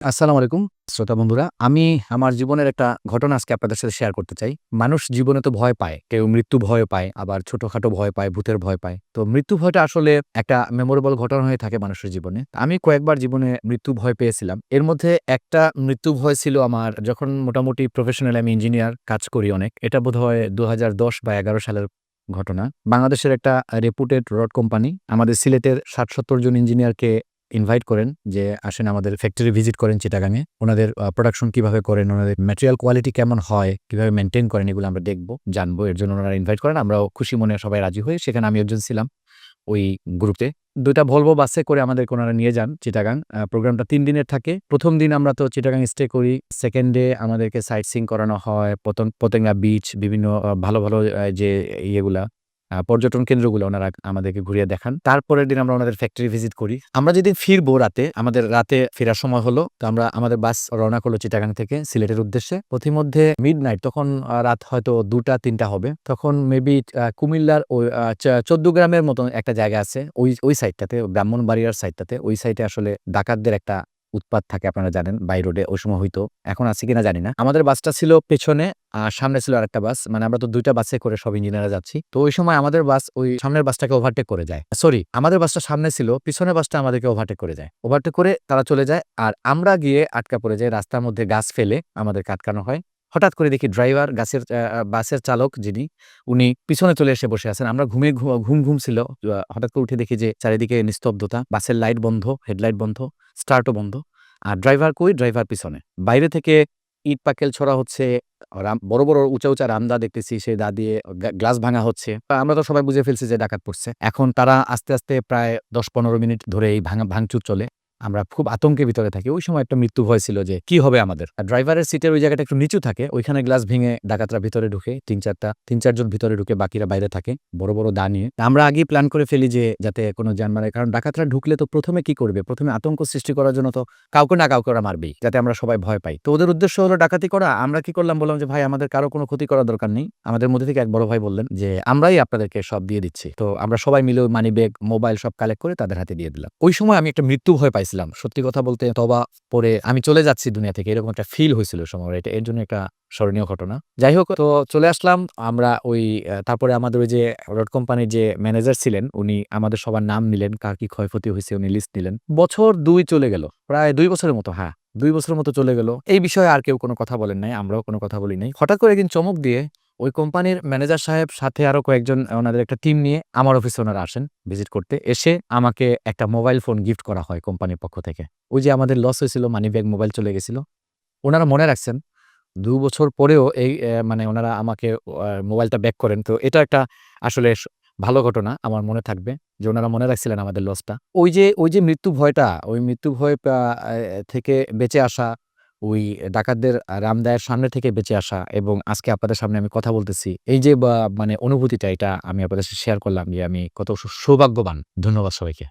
আসসালামু আলাইকুম শ্রোতা বন্ধুরা। আমি আমার জীবনের একটা ঘটনা আজকে আপনাদের সাথে শেয়ার করতে চাই। মানুষ জীবনে তো ভয় পায়। কেউ মৃত্যু ভয় পায়, আবার ছোটখাটো ভয় পায়, ভূতের ভয় পায়। তো মৃত্যু ভয়টা আসলে একটা মেমোরেবল ঘটনা হয়ে থাকে মানুষের জীবনে। আমি কয়েকবার জীবনে মৃত্যু ভয় পেয়েছিলাম। এর মধ্যে একটা মৃত্যু ভয় ছিল আমার যখন মোটামুটি প্রফেশনাল আমি ইঞ্জিনিয়ার কাজ করি অনেক। এটা বোধহয় ২০১০ বা ১১ সালের ঘটনা। বাংলাদেশের একটা রেপুটেড রড কোম্পানি আমাদের সিলেটের ৬০-৭০ জন ইঞ্জিনিয়ারকে ইনভাইট করেন যে, "আসেন আমাদের ফ্যাক্টরি ভিজিট করেন চিটাগাঙে। উনাদের প্রোডাকশন কিভাবে করেন, উনাদের ম্যাটেরিয়াল কোয়ালিটি কেমন হয়, কিভাবে মেইনটেইন করেন এগুলো আমরা দেখব, জানবো।" এর জন্য উনারা ইনভাইট করেন। আমরাও খুশি মনে সবাই রাজি হই। সেখানে আমি একজন ছিলাম ওই গ্রুপে। ২ টা ভলভো বাসে করে আমাদেরকে উনারা নিয়ে যান চিটাগাং। প্রোগ্রামটা ৩ দিনের থাকে। ১ম দিন আমরা তো চিটাগাং স্টে করি। 2nd ডে আমাদেরকে সাইট সিইং করানো হয়। পতেঙ্গা বিচ, বিভিন্ন ভালো, ভালো যে ইয়েগুলা পর্যটন কেন্দ্রগুলো উনারা আমাদেরকে ঘুরিয়ে দেখান। তারপরের দিন আমরা উনাদের ফ্যাক্টরি ভিজিট করি। আমরা যেদিন ফিরবো রাতে, আমাদের রাতে ফেরার সময় হলো। তো আমাদের বাস রওনা করলো চিটাগাং থেকে সিলেটের উদ্দেশ্যে। পথিমধ্যে মিডনাইট তখন রাত হয়তো ২টা-৩টা হবে। তখন মেবি কুমিল্লার ওই ১৪ গ্রামের মতো একটা জায়গা আছে। ওই সাইডটাতে ব্রাহ্মণবাড়িয়ার সাইডটাতে ওই সাইডে আসলে ডাকাতদের একটা উৎপাত থাকে আপনারা জানেন। বাই রোডে ওই সময় হইতো। এখন আছে কিনা জানি না। আমাদের বাসটা ছিল পেছনে, সামনে ছিল আরেকটা বাস। মানে আমরা তো ২ টা বাসে করে সব ইঞ্জিনিয়াররা যাচ্ছি। তো ওই সময় আমাদের বাস ওই সামনের বাসটাকে ওভারটেক করে যায়। সরি, আমাদের বাসটা সামনে ছিল, পিছনের বাসটা আমাদেরকে ওভারটেক করে যায়। ওভারটেক করে তারা চলে যায়। আর আমরা গিয়ে আটকা পড়ে যাই। রাস্তার মধ্যে গাছ ফেলে আমাদেরকে আটকানো হয়। হঠাৎ করে দেখি ড্রাইভার বাসের চালক যিনি, উনি পিছনে চলে এসে বসে আছেন। আমরা ঘুম ছিল। হঠাৎ করে উঠে দেখি যে চারিদিকে নিস্তব্ধতা। বাসের লাইট বন্ধ, হেডলাইট বন্ধ, স্টার্টও বন্ধ। আর ড্রাইভার কই? ড্রাইভার পিছনে। বাইরে থেকে ইট-পাকেল ছোড়া হচ্ছে। বড়, বড় উঁচা রামদা দেখতেছি, সেই দা দিয়ে গ্লাস ভাঙা হচ্ছে। আমরা তো সবাই বুঝে ফেলছি যে ডাকাত পড়ছে। এখন তারা আস্তে, আস্তে প্রায় ১০-১৫ মিনিট ধরে এই ভাঙচুর চলে। আমরা খুব আতঙ্কের ভিতরে থাকি। ওই সময় একটা মৃত্যু ভয় ছিল যে কি হবে আমাদের? আর ড্রাইভারের সিটের ওই জায়গাটা একটু নিচু থাকে। ওইখানে গ্লাস ভেঙে ডাকাতরা ভিতরে ঢুকে ৩-৪ জন ভিতরে ঢুকে, বাকিরা বাইরে থাকে বড়, বড় দা নিয়ে। আমরা আগেই প্ল্যান করে ফেলি যে যাতে কোনো জানমালের, কারণ ডাকাতরা ঢুকলে তো ১ম এ কি করবে? ১ম এ আতঙ্ক সৃষ্টি করার জন্য তো কাউকে না কাউকে ওরা মারবেই। যাতে আমরা সবাই ভয় পাই। তো ওদের উদ্দেশ্য হলো ডাকাতি করা। আমরা কি করলাম? বললাম যে, "ভাই আমাদের কারো কোনো ক্ষতি করার দরকার নেই।" আমাদের মধ্যে থেকে এক বড় ভাই বললেন যে, "আমরাই আপনাদেরকে সব দিয়ে দিচ্ছি।" তো আমরা সবাই মিলে ওই মানিব্যাগ, মোবাইল সব কালেক্ট করে তাদের হাতে দিয়ে দিলাম। ওই সময় আমি একটা মৃত্যু ভয় পাইছিলাম। সত্যি কথা বলতে তওবা পড়ে আমি চলে যাচ্ছি দুনিয়া থেকে, এরকম একটা ফিল হইছিল ওই সময়। এর জন্য একটা স্মরণীয় ঘটনা। যাই হোক, তো চলে আসলাম আমরা ওই তারপরে আমাদের ওই যে রড কোম্পানির যে ম্যানেজার ছিলেন, উনি আমাদের সবার নাম নিলেন, কার কি ক্ষয়ক্ষতি হইছে উনি লিস্ট নিলেন। বছর ২ চলে গেল। প্রায় ২ বছরের মতো, হ্যাঁ, ২ বছরের মতো চলে গেল। এই বিষয়ে আর কেউ কোনো কথা বলেন নাই। আমরাও কোনো কথা বলি নাই। হঠাৎ করে একদিন চমক দিয়ে ওই কোম্পানির ম্যানেজার সাহেব সাথে আরো কয়েকজন ওনাদের একটা টিম নিয়ে আমার অফিসে ওনারা আসেন ভিজিট করতে। এসে আমাকে একটা মোবাইল ফোন গিফট করা হয় কোম্পানির পক্ষ থেকে। ওই যে আমাদের লস হয়েছিল, মানিব্যাগ, মোবাইল চলে গেছিল। উনারা মনে রাখছেন। ২ বছর পরেও এই মানে উনারা আমাকে মোবাইলটা ব্যাক করেন। তো এটা একটা আসলে ভালো ঘটনা আমার মনে থাকবে যে উনারা মনে রাখছিলেন আমাদের লসটা। ওই যে মৃত্যু ভয়টা, ওই মৃত্যু ভয় থেকে বেঁচে আসা, ওই ডাকাতদের রামদায়ের সামনে থেকে বেঁচে আসা এবং আজকে আপনাদের সামনে আমি কথা বলতেছি। এই যে মানে অনুভূতিটা, এটা আমি আপনাদের সাথে শেয়ার করলাম যে আমি কত সৌভাগ্যবান। ধন্যবাদ সবাইকে।